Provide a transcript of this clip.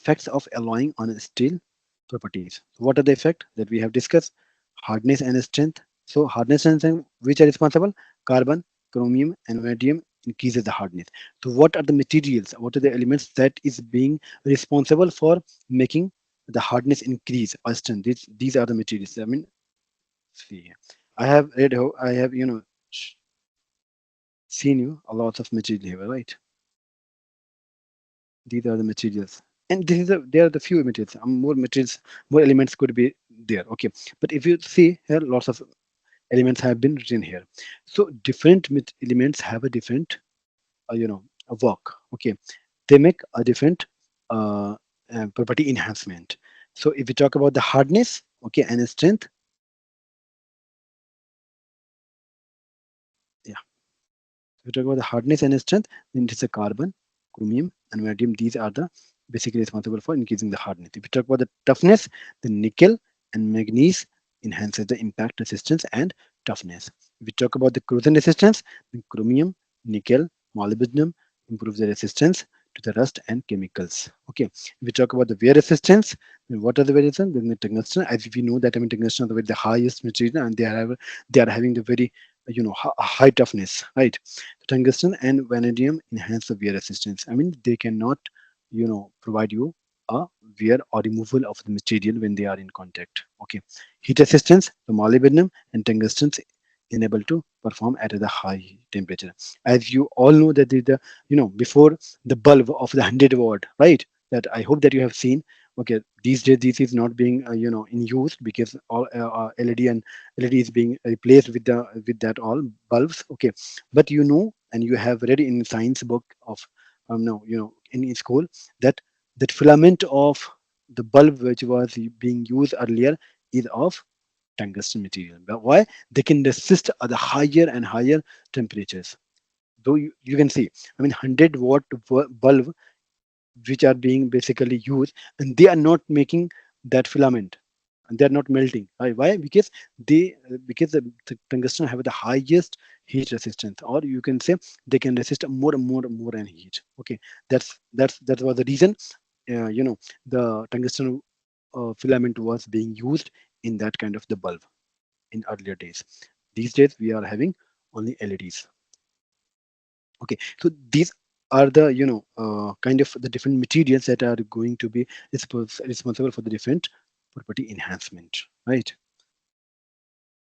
effects of alloying on steel properties. What are the effects that we have discussed? Hardness and strength. So hardness and strength, which are responsible? Carbon, chromium, and vanadium increases the hardness. So what are the materials? What are the elements that is being responsible for making the hardness increase or strength? These are the materials. I mean, see, I have read how I have seen you a lot of material here, right? These are the materials, and this is there are the few materials. More materials, more elements could be there. Okay, but if you see here, lots of elements have been written here. So different elements have a different, a work. Okay, they make a different uh, property enhancement. So if we talk about the hardness, okay, and strength, yeah. If we talk about the hardness and strength, then it is a carbon, chromium, and vanadium. These are the basically responsible for increasing the hardness. If we talk about the toughness, the nickel and manganese enhances the impact resistance and toughness. If we talk about the corrosion resistance, then chromium, nickel, molybdenum improves the resistance to the rust and chemicals. Okay. If we talk about the wear resistance, then what are the wear resistance? Then the tungsten. As we know that tungsten are the highest material, and they are having the very high toughness, right? Tungsten and vanadium enhance the wear resistance. I mean, they cannot, provide you a wear or removal of the material when they are in contact. Okay. Heat resistance, the molybdenum and tungsten enable to perform at a high temperature. As you all know that before the bulb of the 100 watt, right? That I hope that you have seen. Okay, these days this is not being in use because all LED and LED is being replaced with that all bulbs. Okay, but and you have read in science book of no in school that that filament of the bulb which was being used earlier is of tungsten material. But why? They can resist at the higher and higher temperatures. Though you can see, I mean, 100 watt bulb which are being basically used, and they are not making that filament, and they are not melting. Right? Why? Because the tungsten have the highest heat resistance, or you can say they can resist more and more and more and heat. Okay, that was the reason. The tungsten filament was being used in that kind of the bulb in earlier days. These days we are having only LEDs. Okay, so these are the kind of the different materials that are going to be responsible for the different property enhancement, right?